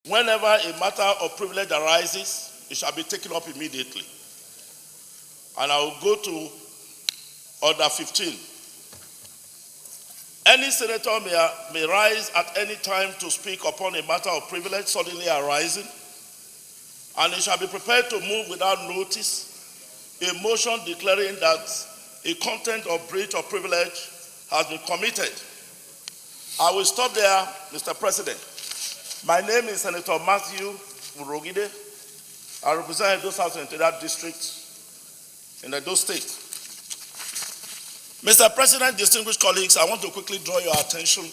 Whenever a matter of privilege arises, it shall be taken up immediately. And I will go to Order 15. Any senator may rise at any time to speak upon a matter of privilege suddenly arising, and he shall be prepared to move without notice a motion declaring that a contempt or breach of privilege has been committed. I will stop there, Mr. President. My name is Senator Matthew Urhoghide. I represent Edo South Interior District in Edo State. Mr. President, distinguished colleagues, I want to quickly draw your attention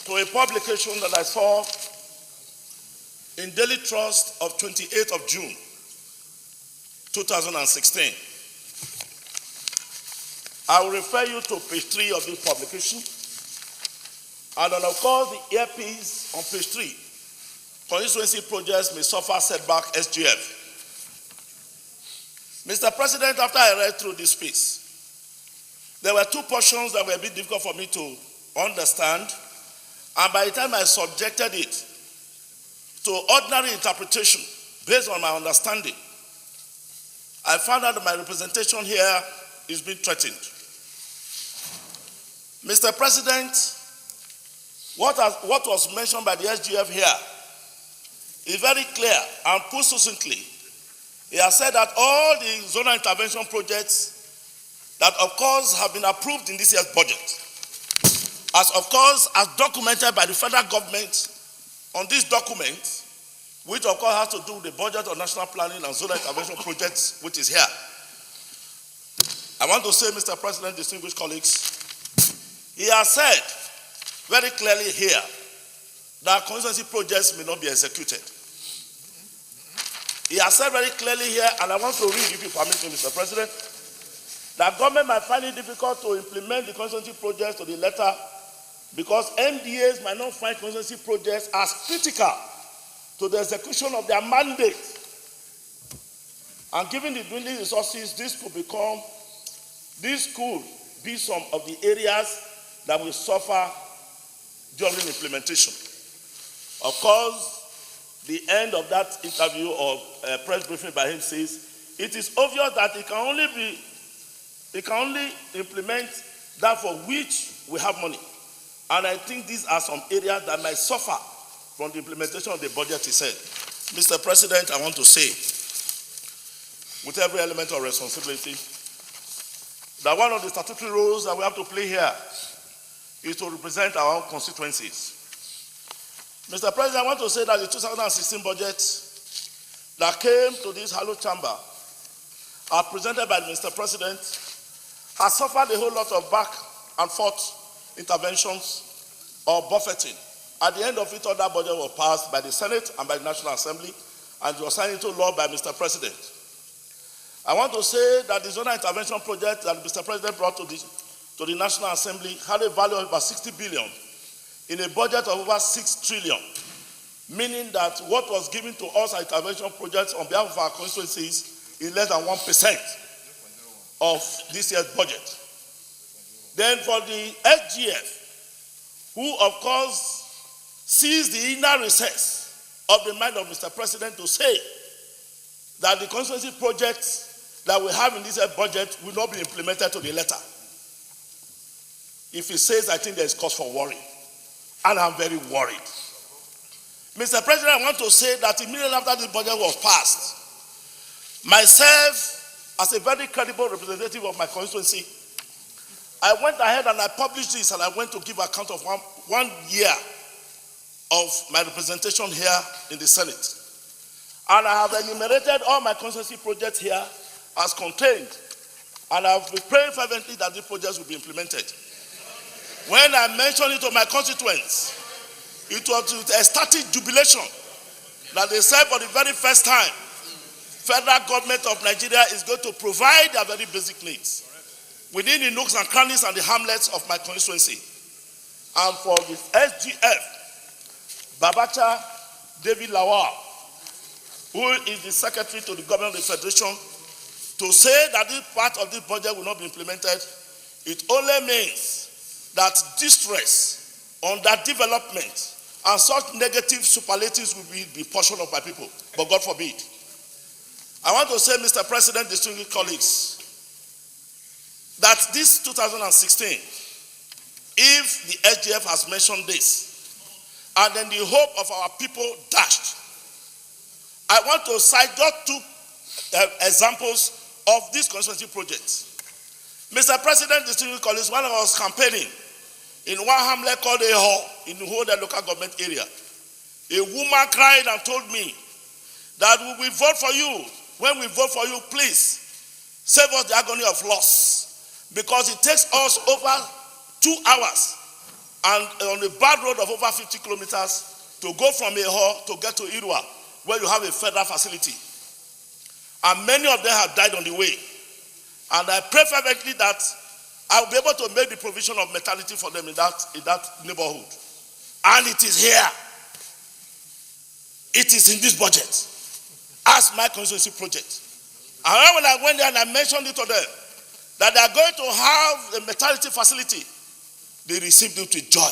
to a publication that I saw in Daily Trust of 28th of June, 2016. I will refer you to page 3 of this publication. And then, of course, the earpiece on page 3. Constituency projects may suffer setback SGF. Mr. President, after I read through this piece, there were two portions that were a bit difficult for me to understand. And by the time I subjected it to ordinary interpretation based on my understanding, I found out that my representation here is being threatened. Mr. President, what was mentioned by the SGF here is very clear and put succinctly. He has said that all the zonal intervention projects that, of course, have been approved in this year's budget, as documented by the federal government on this document, which, of course, has to do with the budget of national planning and zonal intervention projects, which is here. I want to say, Mr. President, distinguished colleagues, he has said very clearly here that constituency projects may not be executed. He has said very clearly here, and I want to read, if you permit me, Mr. President, that government might find it difficult to implement the constituency projects to the letter because MDAs might not find constituency projects as critical to the execution of their mandate. And given the dwindling resources, this could be some of the areas that will suffer during implementation. Of course, the end of that interview or press briefing by him says, it is obvious that it can only implement that for which we have money. And I think these are some areas that might suffer from the implementation of the budget, he said. Mr. President, I want to say, with every element of responsibility, that one of the statutory roles that we have to play here is to represent our own constituencies. Mr. President, I want to say that the 2016 budget that came to this hallowed chamber, presented by Mr. President, has suffered a whole lot of back and forth interventions or buffeting. At the end of it, all that budget was passed by the Senate and by the National Assembly, and it was signed into law by Mr. President. I want to say that the zonal intervention project that Mr. President brought to the National Assembly had a value of about 60 billion in a budget of over 6 trillion, meaning that what was given to us as intervention projects on behalf of our constituencies is less than 1% of this year's budget. Then for the SGF, who of course sees the inner recess of the mind of Mr. President to say that the constituency projects that we have in this year's budget will not be implemented to the letter. If he says, I think there is cause for worry. And I'm very worried. Mr. President, I want to say that immediately after this budget was passed, myself, as a very credible representative of my constituency, I went ahead and I published this and I went to give account of one year of my representation here in the Senate. And I have enumerated all my constituency projects here as contained. And I have been praying fervently that these projects will be implemented. When I mentioned it to my constituents, it was with ecstatic jubilation that they said for the very first time, federal government of Nigeria is going to provide their very basic needs within the nooks and crannies and the hamlets of my constituency. And for the SGF, Babacha David Lawal, who is the secretary to the government of the Federation, to say that this part of this budget will not be implemented, it only means that distress, underdevelopment, and such negative superlatives will be the portion of my people, but God forbid. I want to say, Mr. President, distinguished colleagues, that this 2016, if the SGF has mentioned this, and then the hope of our people dashed, I want to cite just two examples of this constituency project. Mr. President, distinguished colleagues, when I was campaigning in one hamlet called Eho, in the whole local government area, a woman cried and told me that we will vote for you. When we vote for you, please save us the agony of loss, because it takes us over 2 hours and on a bad road of over 50 kilometers to go from Eho to get to Irua, where you have a federal facility. And many of them have died on the way. And I pray fervently that I will be able to make the provision of maternity for them in that neighborhood. And it is here. It is in this budget as my constituency project. And when I went there and I mentioned it to them, that they are going to have a maternity facility, they received it with joy.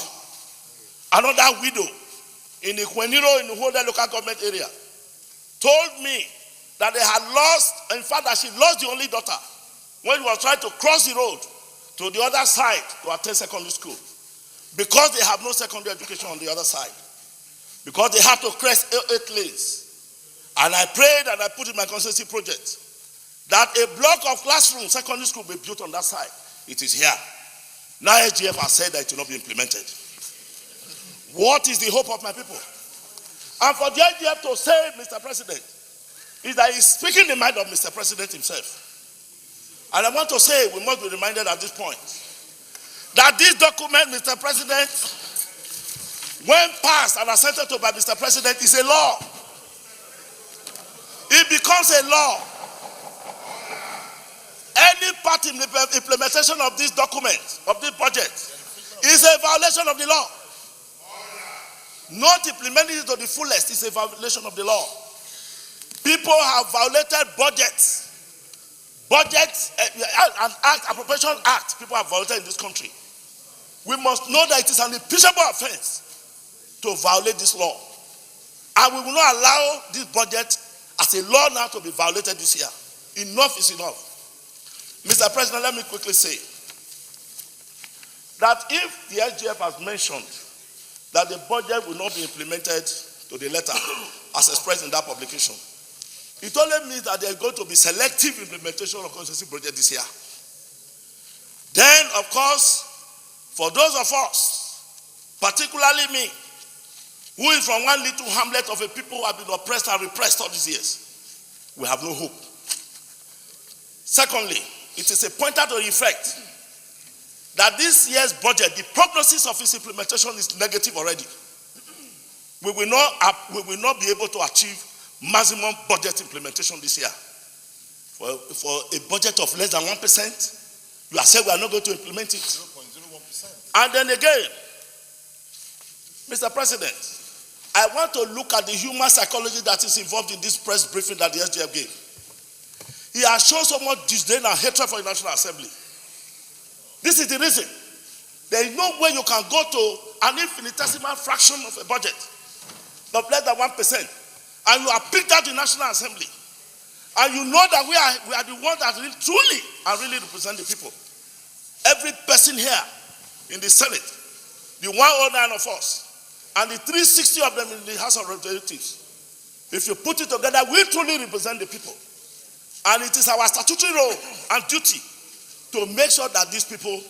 Another widow in Ikweniro, in the whole local government area, told me that they had lost, in fact, that she lost the only daughter when she was trying to cross the road to the other side to attend secondary school, because they have no secondary education on the other side, because they have to cross 8 lanes. And I prayed and I put in my constituency project that a block of classroom secondary school be built on that side. It is here. Now SGF has said that it will not be implemented. What is the hope of my people? And for the SGF to say, Mr. President, is that he's speaking the mind of Mr. President himself. And I want to say, we must be reminded at this point, that this document, Mr. President, when passed and assented to by Mr. President, is a law. It becomes a law. Any part in the implementation of this document, of this budget, is a violation of the law. Not implementing it to the fullest is a violation of the law. People have violated budgets. Budgets and appropriation act, people have violated in this country. We must know that it is an impeachable offense to violate this law. And we will not allow this budget as a law now to be violated this year. Enough is enough. Mr. President, let me quickly say that if the SGF has mentioned that the budget will not be implemented to the letter as expressed in that publication, it only means that there is going to be selective implementation of constituency project this year. Then, of course, for those of us, particularly me, who is from one little hamlet of a people who have been oppressed and repressed all these years, we have no hope. Secondly, it is a pointer to the effect that this year's budget, the prognosis of its implementation is negative already. We will not be able to achieve maximum budget implementation this year. For a budget of less than 1%, you are saying we are not going to implement it. 0.01%. And then again, Mr. President, I want to look at the human psychology that is involved in this press briefing that the SGF gave. He has shown so much disdain and hatred for the National Assembly. This is the reason. There is no way you can go to an infinitesimal fraction of a budget of less than 1%. And you are picked out the National Assembly. And you know that we are the ones that really, truly and really represent the people. Every person here in the Senate, the 109 of us, and the 360 of them in the House of Representatives, if you put it together, we truly represent the people. And it is our statutory role and duty to make sure that these people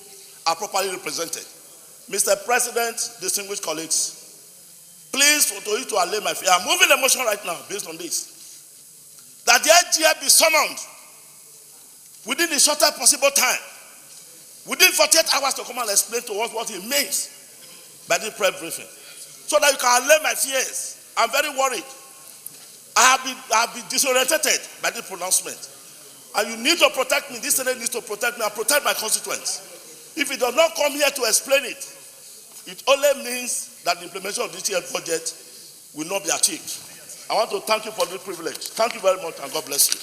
are properly represented. Mr. President, distinguished colleagues, please, for you to allay my fear, I'm moving the motion right now based on this, that the SGF be summoned within the shortest possible time, within 48 hours, to come and explain to us what it means by this press briefing, so that you can allay my fears. I'm very worried. I have been disoriented by this pronouncement. And you need to protect me. This Senate needs to protect me and protect my constituents. If it does not come here to explain it, it only means that the implementation of this year's budget will not be achieved. I want to thank you for this privilege. Thank you very much, and God bless you.